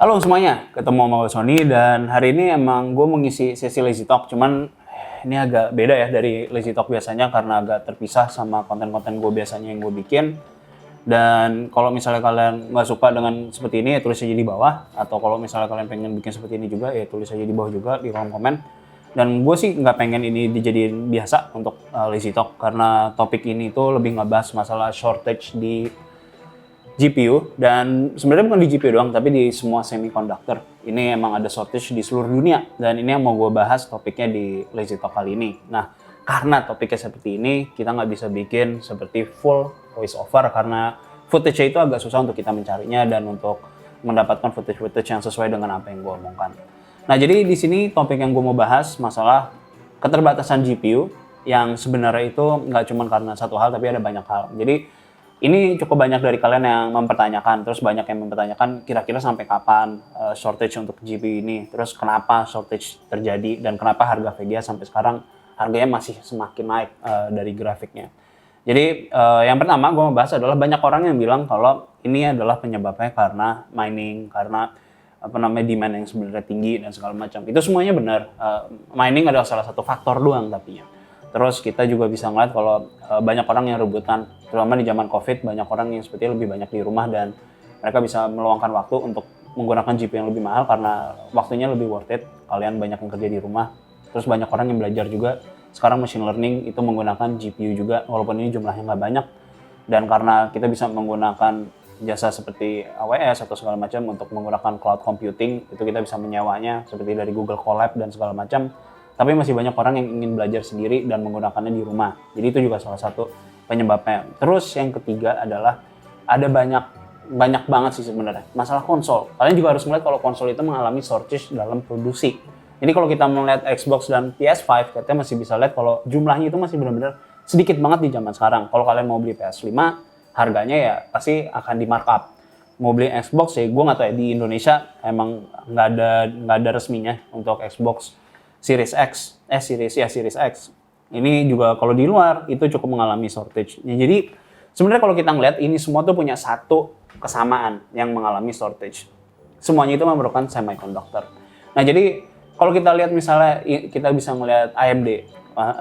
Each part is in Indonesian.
Halo semuanya, ketemu sama gue Sony dan hari ini emang gue mengisi sesi Lazy Talk, cuman ini agak beda ya dari Lazy Talk biasanya karena agak terpisah sama konten-konten gue biasanya yang gue bikin. Dan kalau misalnya kalian nggak suka dengan seperti ini ya tulis aja di bawah, atau kalau misalnya kalian pengen bikin seperti ini juga ya tulis aja di bawah juga di kolom komen. Dan gue sih nggak pengen ini dijadiin biasa untuk Lazy Talk karena topik ini tuh lebih ngebahas masalah shortage di GPU, dan sebenarnya bukan di GPU doang tapi di semua semiconductor. Ini emang ada shortage di seluruh dunia dan ini yang mau gue bahas topiknya di Lazy Talk kali ini. Nah, karena topiknya seperti ini, kita nggak bisa bikin seperti full voice over karena footage itu agak susah untuk kita mencarinya dan untuk mendapatkan footage yang sesuai dengan apa yang gue omongkan. Nah, jadi di sini topik yang gue mau bahas masalah keterbatasan GPU yang sebenarnya itu nggak cuma karena satu hal tapi ada banyak hal. Jadi ini cukup banyak dari kalian yang mempertanyakan, terus banyak yang mempertanyakan kira-kira sampai kapan shortage untuk GPU ini, terus kenapa shortage terjadi, dan kenapa harga VGA sampai sekarang harganya masih semakin naik dari grafiknya. Jadi yang pertama gue mau bahas adalah banyak orang yang bilang kalau ini adalah penyebabnya karena mining, karena demand yang sebenarnya tinggi dan segala macam. Itu semuanya benar. Mining adalah salah satu faktor doang tapinya. Terus kita juga bisa ngeliat kalau banyak orang yang rebutan, terutama di zaman COVID, banyak orang yang sepertinya lebih banyak di rumah dan mereka bisa meluangkan waktu untuk menggunakan GPU yang lebih mahal karena waktunya lebih worth it. Kalian banyak yang kerja di rumah. Terus banyak orang yang belajar juga. Sekarang machine learning itu menggunakan GPU juga, walaupun ini jumlahnya nggak banyak. Dan karena kita bisa menggunakan jasa seperti AWS atau segala macam untuk menggunakan cloud computing, itu kita bisa menyewanya seperti dari Google Colab dan segala macam. Tapi masih banyak orang yang ingin belajar sendiri dan menggunakannya di rumah. Jadi itu juga salah satu penyebabnya. Terus yang ketiga adalah ada banyak banget sih sebenarnya masalah konsol. Kalian juga harus melihat kalau konsol itu mengalami shortage dalam produksi. Jadi kalau kita melihat Xbox dan PS5, kita masih bisa lihat kalau jumlahnya itu masih benar-benar sedikit banget di zaman sekarang. Kalau kalian mau beli PS5, harganya ya pasti akan di markup. Mau beli Xbox ya, gue nggak tahu ya, di Indonesia emang nggak ada resminya untuk Xbox Series X. Ini juga kalau di luar itu cukup mengalami shortage. Ya, jadi sebenarnya kalau kita ngeliat ini semua tuh punya satu kesamaan yang mengalami shortage. Semuanya itu memerlukan semiconductor. Nah, jadi kalau kita lihat misalnya kita bisa melihat AMD,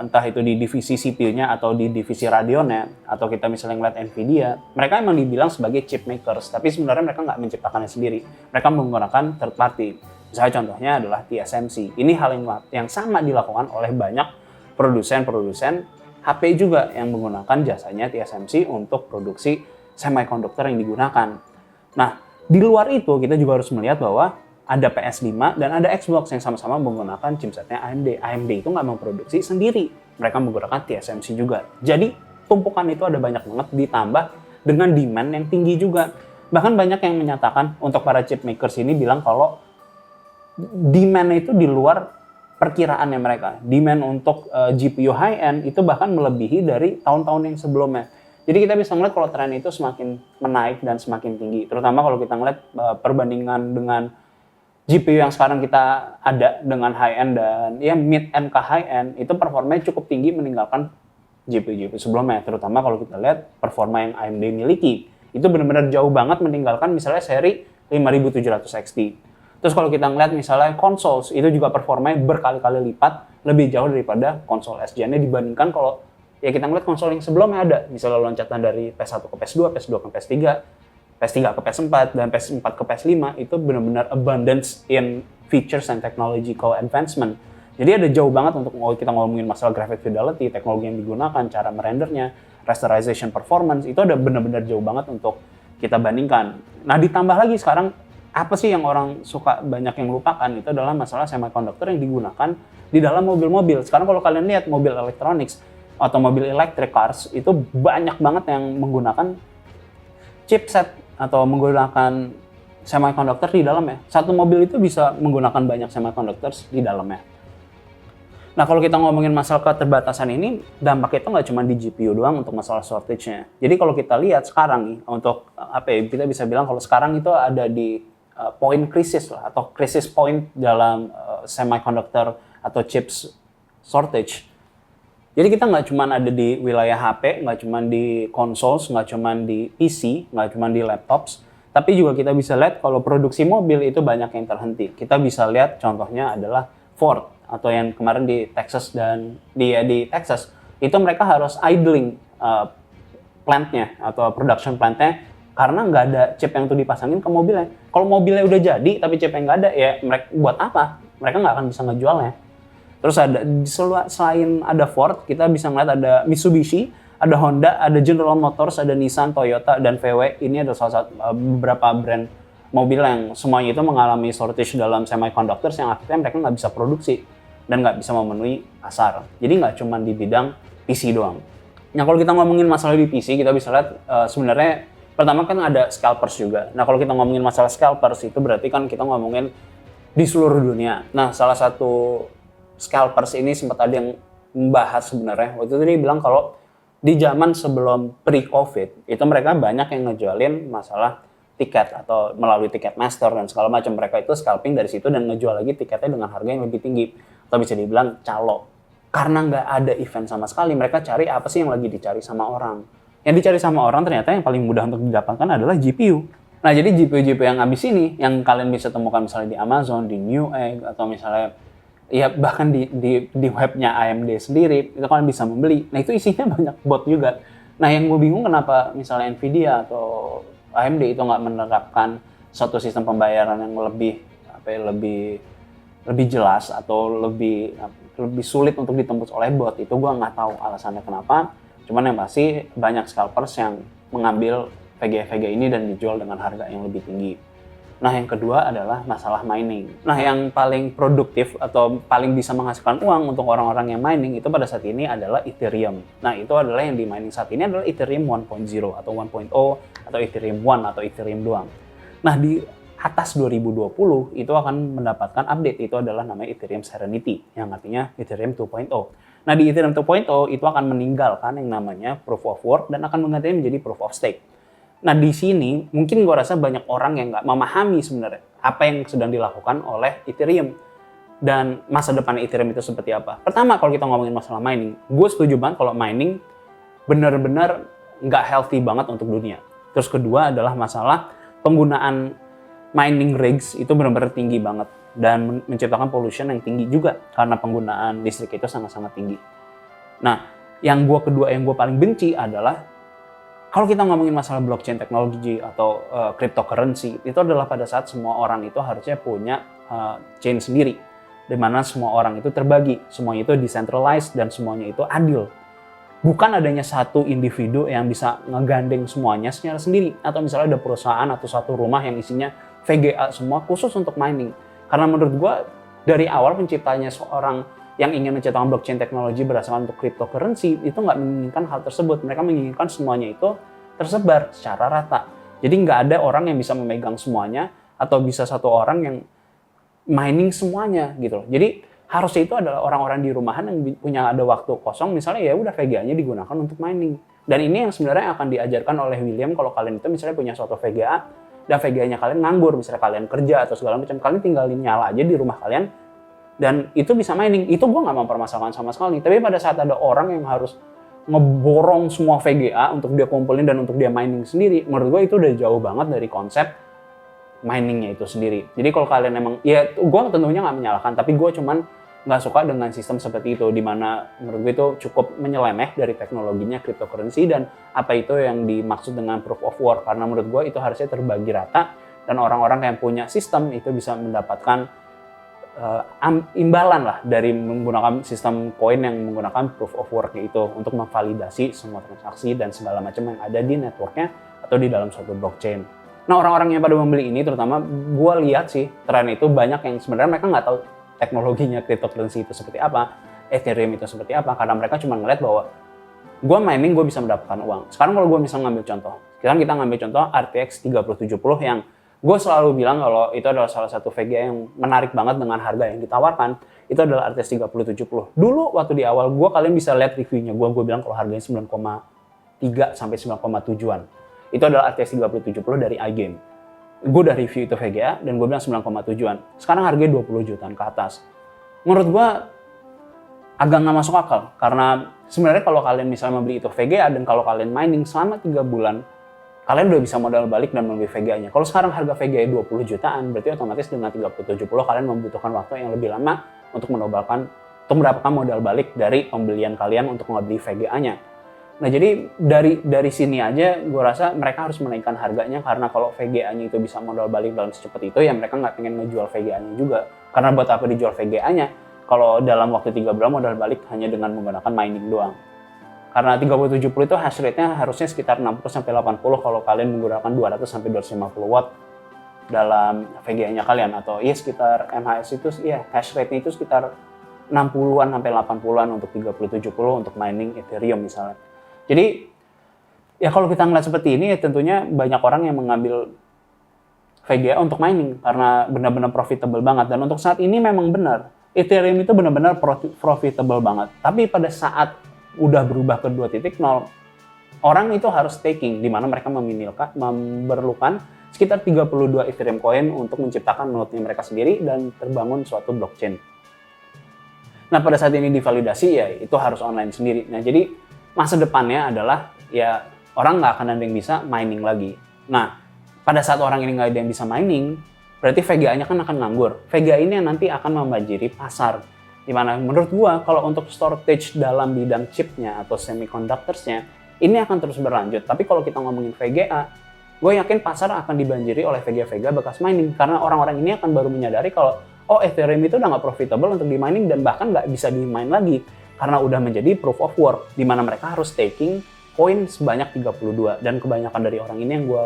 entah itu di divisi CPU-nya atau di divisi Radeon-nya, atau kita misalnya ngeliat Nvidia, mereka emang dibilang sebagai chip makers, tapi sebenarnya mereka nggak menciptakannya sendiri. Mereka menggunakan third party. Misalnya contohnya adalah TSMC. Ini hal yang sama dilakukan oleh banyak produsen HP juga yang menggunakan jasanya TSMC untuk produksi semiconductor yang digunakan. Nah, di luar itu kita juga harus melihat bahwa ada PS5 dan ada Xbox yang sama-sama menggunakan chipsetnya AMD. AMD itu nggak memproduksi sendiri. Mereka menggunakan TSMC juga. Jadi, tumpukan itu ada banyak banget ditambah dengan demand yang tinggi juga. Bahkan banyak yang menyatakan untuk para chip makers ini bilang kalau demand itu di luar perkiraannya mereka. Demand untuk GPU high-end itu bahkan melebihi dari tahun-tahun yang sebelumnya. Jadi kita bisa melihat kalau tren itu semakin menaik dan semakin tinggi. Terutama kalau kita melihat perbandingan dengan GPU yang sekarang kita ada dengan high-end dan ya mid-end ke high-end, itu performanya cukup tinggi meninggalkan GPU sebelumnya. Terutama kalau kita lihat performa yang AMD miliki. Itu benar-benar jauh banget meninggalkan misalnya seri 5700 XT. Terus kalau kita ngeliat misalnya konsol, itu juga performanya berkali-kali lipat lebih jauh daripada konsol SGN-nya dibandingkan kalau ya kita ngeliat konsol yang sebelumnya ada. Misalnya loncatan dari PS1 ke PS2, PS2 ke PS3, PS3 ke PS4, dan PS4 ke PS5 itu benar-benar abundance in features and technological advancement. Jadi ada jauh banget untuk kita ngomongin masalah graphic fidelity, teknologi yang digunakan, cara merendernya, rasterization performance, itu ada benar-benar jauh banget untuk kita bandingkan. Nah, ditambah lagi sekarang apa sih yang orang suka banyak yang lupakan itu adalah masalah semiconductor yang digunakan di dalam mobil-mobil. Sekarang kalau kalian lihat mobil electronics atau mobil electric cars itu banyak banget yang menggunakan chipset atau menggunakan semiconductor di dalamnya. Satu mobil itu bisa menggunakan banyak semiconductor di dalamnya. Nah, kalau kita ngomongin masalah keterbatasan ini, dampaknya itu nggak cuma di GPU doang untuk masalah shortage-nya. Jadi kalau kita lihat sekarang nih, untuk kita bisa bilang kalau sekarang itu ada di point krisis lah, atau krisis point dalam semiconductor atau chips shortage. Jadi kita nggak cuma ada di wilayah HP, nggak cuma di konsol, nggak cuma di PC, nggak cuma di laptops, Tapi juga kita bisa lihat kalau produksi mobil itu banyak yang terhenti. Kita bisa lihat contohnya adalah Ford atau yang kemarin di Texas dan di Texas itu mereka harus idling plantnya atau production plantnya karena nggak ada chip yang tuh dipasangin ke mobilnya. Kalau mobilnya udah jadi tapi chipnya nggak ada, ya mereka buat apa? Mereka nggak akan bisa ngejualnya. Terus selain ada Ford, kita bisa ngeliat ada Mitsubishi, ada Honda, ada General Motors, ada Nissan, Toyota, dan VW. Ini adalah salah satu beberapa brand mobil yang semuanya itu mengalami shortage dalam semiconductors yang akhirnya mereka nggak bisa produksi dan nggak bisa memenuhi pasar. Jadi nggak cuma di bidang PC doang. Nah kalau kita ngomongin masalah di PC, kita bisa lihat sebenarnya pertama kan ada scalpers juga. Nah kalau kita ngomongin masalah scalpers itu berarti kan kita ngomongin di seluruh dunia. Nah salah satu scalpers ini sempat ada yang membahas sebenarnya. Waktu itu dia bilang kalau di zaman sebelum pre-COVID, itu mereka banyak yang ngejualin masalah tiket atau melalui Ticketmaster dan segala macam. Mereka itu scalping dari situ dan ngejual lagi tiketnya dengan harga yang lebih tinggi. Atau bisa dibilang calo. Karena nggak ada event sama sekali, mereka cari apa sih yang lagi dicari sama orang. Yang dicari sama orang ternyata yang paling mudah untuk didapatkan adalah GPU. Nah jadi GPU-GPU yang habis ini, yang kalian bisa temukan misalnya di Amazon, di Newegg, atau misalnya ya bahkan di webnya AMD sendiri, itu kalian bisa membeli. Nah itu isinya banyak bot juga. Nah yang gue bingung kenapa misalnya Nvidia atau AMD itu nggak menerapkan suatu sistem pembayaran yang lebih jelas atau lebih sulit untuk ditembus oleh bot. Itu gue nggak tahu alasannya kenapa. Cuman yang pasti banyak scalpers yang mengambil VGA ini dan dijual dengan harga yang lebih tinggi. Nah, yang kedua adalah masalah mining. Nah, yang paling produktif atau paling bisa menghasilkan uang untuk orang-orang yang mining itu pada saat ini adalah Ethereum. Nah, itu adalah yang di mining saat ini adalah Ethereum 1.0 atau 1.0 atau Ethereum 1 atau Ethereum doang. Nah, di atas 2020 itu akan mendapatkan update, itu adalah namanya Ethereum Serenity yang artinya Ethereum 2.0. Nah, di Ethereum 2.0 itu akan meninggalkan yang namanya Proof of Work dan akan menggantinya menjadi Proof of Stake. Nah di sini mungkin gue rasa banyak orang yang nggak memahami sebenarnya apa yang sedang dilakukan oleh Ethereum dan masa depan Ethereum itu seperti apa. Pertama kalau kita ngomongin masalah mining, gue setuju banget kalau mining benar-benar nggak healthy banget untuk dunia. Terus kedua adalah masalah penggunaan mining rigs itu benar-benar tinggi banget dan menciptakan pollution yang tinggi juga karena penggunaan listrik itu sangat-sangat tinggi. Nah yang gue paling benci adalah kalau kita ngomongin masalah blockchain teknologi atau cryptocurrency, itu adalah pada saat semua orang itu harusnya punya chain sendiri, di mana semua orang itu terbagi, semuanya itu decentralized dan semuanya itu adil. Bukan adanya satu individu yang bisa ngegandeng semuanya secara sendiri, atau misalnya ada perusahaan atau satu rumah yang isinya VGA semua khusus untuk mining. Karena menurut gue dari awal penciptanya seorang yang ingin menciptakan blockchain teknologi berdasarkan untuk cryptocurrency itu nggak menginginkan hal tersebut. Mereka menginginkan semuanya itu tersebar secara rata. Jadi nggak ada orang yang bisa memegang semuanya atau bisa satu orang yang mining semuanya gitu loh. Jadi harusnya itu adalah orang-orang di rumahan yang punya ada waktu kosong misalnya ya udah VGA-nya digunakan untuk mining. Dan ini yang sebenarnya akan diajarkan oleh William kalau kalian itu misalnya punya suatu VGA dan VGA-nya kalian nganggur, misalnya kalian kerja atau segala macam, kalian tinggalin nyala aja di rumah kalian dan itu bisa mining. Itu gue nggak mempermasalahkan sama sekali. Tapi pada saat ada orang yang harus ngeborong semua VGA untuk dia kumpulin dan untuk dia mining sendiri, menurut gue itu udah jauh banget dari konsep miningnya itu sendiri. Jadi kalau kalian emang, ya gue tentunya nggak menyalahkan, tapi gue cuman nggak suka dengan sistem seperti itu, di mana menurut gue itu cukup menyeleneh dari teknologinya cryptocurrency dan apa itu yang dimaksud dengan proof of work. Karena menurut gue itu harusnya terbagi rata dan orang-orang yang punya sistem itu bisa mendapatkan imbalan lah dari menggunakan sistem koin yang menggunakan proof of work itu untuk memvalidasi semua transaksi dan segala macam yang ada di networknya atau di dalam suatu blockchain. Nah orang-orang yang pada membeli ini terutama gue lihat sih tren itu banyak yang sebenarnya mereka nggak tahu teknologinya cryptocurrency itu seperti apa, Ethereum itu seperti apa, karena mereka cuma ngeliat bahwa gue mining gue bisa mendapatkan uang. Sekarang kalau gue bisa ngambil contoh, sekarang kita ngambil contoh RTX 3070 yang gue selalu bilang kalau itu adalah salah satu VGA yang menarik banget dengan harga yang ditawarkan. Itu adalah RTX 3070. Dulu waktu di awal kalian bisa lihat reviewnya gue bilang kalau harganya 9,3 sampai 9,7an. Itu adalah RTX 3070 dari iGame. Gue udah review itu VGA dan gue bilang 9,7an. Sekarang harganya 20 jutaan ke atas. Menurut gue agak nggak masuk akal karena sebenarnya kalau kalian misalnya membeli itu VGA dan kalau kalian mining selama 3 bulan kalian udah bisa modal balik dan membeli VGA-nya. Kalau sekarang harga VGA 20 jutaan, berarti otomatis dengan 30-70 kalian membutuhkan waktu yang lebih lama untuk mendapatkan modal balik dari pembelian kalian untuk ngebeli VGA-nya. Nah, jadi dari sini aja gue rasa mereka harus menaikkan harganya, karena kalau VGA-nya itu bisa modal balik dalam secepat itu, ya mereka nggak pengen ngejual VGA-nya juga. Karena buat apa dijual VGA-nya kalau dalam waktu 3 bulan modal balik hanya dengan menggunakan mining doang. Karena 3070 itu hash rate-nya harusnya sekitar 60-80 kalau kalian menggunakan 200-250 watt dalam VGA-nya kalian, atau ya sekitar MHS itu ya hash rate-nya itu sekitar 60-an sampai 80-an untuk 3070 untuk mining Ethereum misalnya. Jadi ya kalau kita ngeliat seperti ini ya tentunya banyak orang yang mengambil VGA untuk mining karena benar-benar profitable banget, dan untuk saat ini memang benar Ethereum itu benar-benar profitable banget. Tapi pada saat udah berubah ke 2.0, orang itu harus staking, di mana mereka memerlukan sekitar 32 Ethereum coin untuk menciptakan node-nya mereka sendiri dan terbangun suatu blockchain. Nah, pada saat ini divalidasi ya itu harus online sendiri. Nah, jadi masa depannya adalah ya orang nggak akan ada yang bisa mining lagi. Nah, pada saat orang ini nggak ada yang bisa mining, berarti VGA-nya kan akan nganggur. VGA ini yang nanti akan membanjiri pasar. Dimana menurut gua kalau untuk storage dalam bidang chipnya atau semiconductorsnya ini akan terus berlanjut. Tapi kalau kita ngomongin VGA, gue yakin pasar akan dibanjiri oleh VGA bekas mining, karena orang-orang ini akan baru menyadari kalau Ethereum itu udah nggak profitable untuk di mining dan bahkan nggak bisa di mine lagi karena udah menjadi proof of work, di mana mereka harus staking koin sebanyak 32. Dan kebanyakan dari orang ini yang gue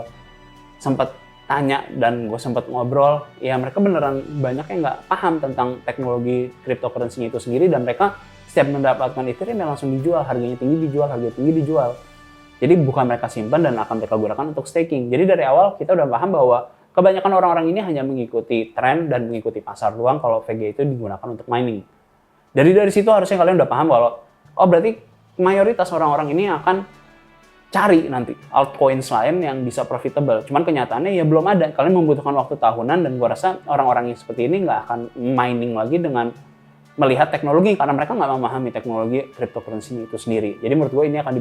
sempat tanya dan gue sempat ngobrol, ya mereka beneran banyak yang nggak paham tentang teknologi cryptocurrency itu sendiri, dan mereka setiap mendapatkan Ethereum ya langsung dijual, harganya tinggi dijual. Jadi bukan mereka simpan dan akan mereka gunakan untuk staking. Jadi dari awal kita udah paham bahwa kebanyakan orang-orang ini hanya mengikuti tren dan mengikuti pasar doang kalau VGA itu digunakan untuk mining. Dari situ harusnya kalian udah paham bahwa berarti mayoritas orang-orang ini akan cari nanti altcoins lain yang bisa profitable. Cuman kenyataannya ya belum ada. Kalian membutuhkan waktu tahunan, dan gue rasa orang-orang yang seperti ini nggak akan mining lagi dengan melihat teknologi, karena mereka nggak memahami teknologi cryptocurrency itu sendiri. Jadi menurut gue ini akan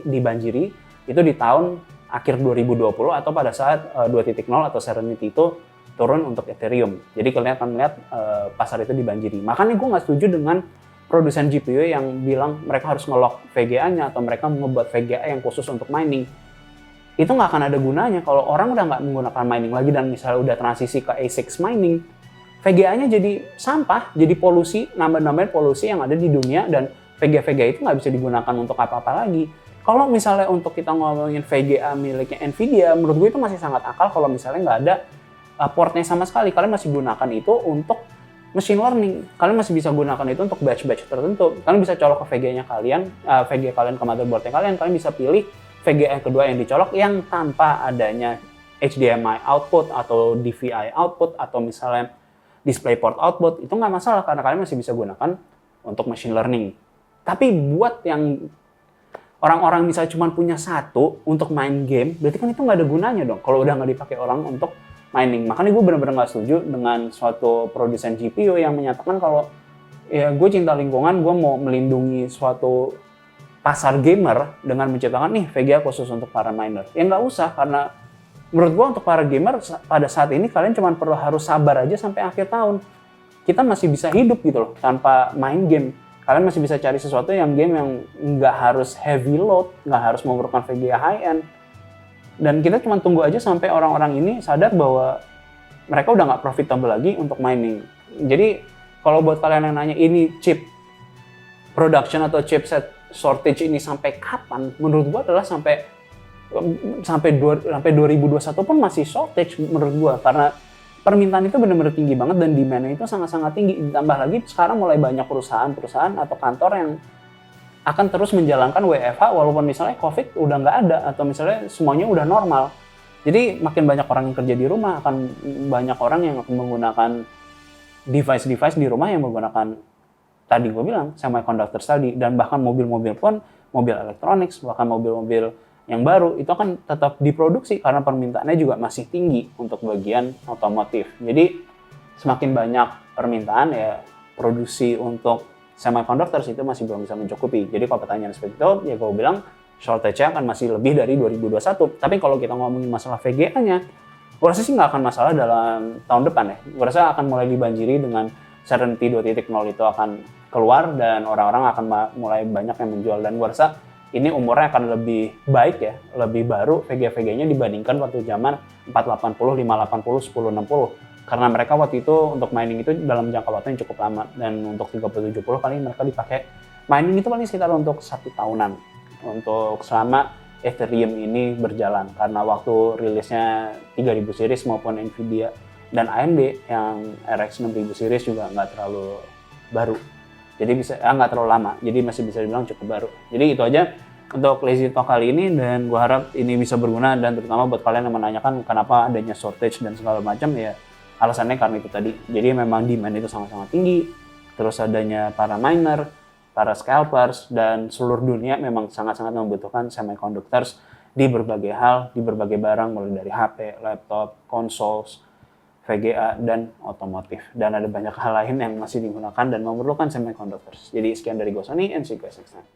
dibanjiri itu di tahun akhir 2020 atau pada saat 2.0 atau Serenity itu turun untuk Ethereum. Jadi kalian akan melihat pasar itu dibanjiri. Makanya gue nggak setuju dengan produsen GPU yang bilang mereka harus nge-lock VGA-nya atau mereka membuat VGA yang khusus untuk mining. Itu nggak akan ada gunanya kalau orang udah nggak menggunakan mining lagi dan misalnya udah transisi ke ASIC mining. VGA-nya jadi sampah, jadi polusi, nambah-nambahin polusi yang ada di dunia, dan VGA itu nggak bisa digunakan untuk apa-apa lagi. Kalau misalnya untuk kita ngomongin VGA miliknya Nvidia, menurut gue itu masih sangat akal kalau misalnya nggak ada portnya sama sekali. Kalian masih gunakan itu untuk machine learning. Kalian masih bisa gunakan itu untuk batch-batch tertentu. Kalian bisa colok ke VGA-nya kalian, VGA kalian ke motherboard-nya kalian bisa pilih VGA yang kedua yang dicolok yang tanpa adanya HDMI output atau DVI output atau misalnya DisplayPort output, itu nggak masalah karena kalian masih bisa gunakan untuk machine learning. Tapi buat yang orang-orang misalnya cuma punya satu untuk main game, berarti kan itu nggak ada gunanya dong kalau udah nggak dipakai orang untuk mining. Makanya gue benar-benar nggak setuju dengan suatu produsen GPU yang menyatakan kalau ya gue cinta lingkungan, gue mau melindungi suatu pasar gamer dengan menciptakan nih VGA khusus untuk para miner. Ya nggak usah, karena menurut gue untuk para gamer pada saat ini kalian cuma perlu harus sabar aja sampai akhir tahun. Kita masih bisa hidup gitu loh tanpa main game. Kalian masih bisa cari sesuatu yang game yang nggak harus heavy load, nggak harus memerlukan VGA high end. Dan kita cuma tunggu aja sampai orang-orang ini sadar bahwa mereka udah nggak profitable lagi untuk mining. Jadi kalau buat kalian yang nanya ini chip production atau chipset shortage ini sampai kapan, menurut gua adalah sampai 2021 pun masih shortage menurut gua, karena permintaan itu benar-benar tinggi banget dan demand-nya itu sangat-sangat tinggi. Ditambah lagi sekarang mulai banyak perusahaan atau kantor yang akan terus menjalankan WFH walaupun misalnya COVID udah nggak ada atau misalnya semuanya udah normal. Jadi makin banyak orang yang kerja di rumah, akan banyak orang yang akan menggunakan device-device di rumah yang menggunakan tadi gue bilang semiconductor tadi, dan bahkan mobil-mobil pun, mobil elektronik, bahkan mobil-mobil yang baru itu akan tetap diproduksi karena permintaannya juga masih tinggi untuk bagian otomotif. Jadi semakin banyak permintaan ya produksi untuk semiconductors itu masih belum bisa mencukupi. Jadi kalau pertanyaan seperti itu, ya gue bilang shortage-nya akan masih lebih dari 2021. Tapi kalau kita ngomongin masalah VGA-nya, gue rasa sih nggak akan masalah dalam tahun depan ya. Gue rasa akan mulai dibanjiri dengan certainty 2.0 itu akan keluar dan orang-orang akan mulai banyak yang menjual. Dan gue rasa ini umurnya akan lebih baik ya, lebih baru VGA-VGA-nya dibandingkan waktu zaman 480, 580, 1060. Karena mereka waktu itu untuk mining itu dalam jangka waktu yang cukup lama. Dan untuk 3070 kali mereka dipakai mining itu paling sekitar untuk 1 tahunan. Untuk selama Ethereum ini berjalan. Karena waktu rilisnya 3000 series maupun Nvidia dan AMD yang RX 6000 series juga nggak terlalu baru. Jadi nggak terlalu lama, jadi masih bisa dibilang cukup baru. Jadi itu aja untuk Lazy Talk kali ini, dan gue harap ini bisa berguna, dan terutama buat kalian yang menanyakan kenapa adanya shortage dan segala macam, ya alasannya karena itu tadi. Jadi memang demand itu sangat-sangat tinggi, terus adanya para miner, para scalpers, dan seluruh dunia memang sangat-sangat membutuhkan semiconductors di berbagai hal, di berbagai barang, mulai dari HP, laptop, consoles, VGA, dan otomotif. Dan ada banyak hal lain yang masih digunakan dan memerlukan semiconductors. Jadi sekian dari gue, Sony, and see you guys next time.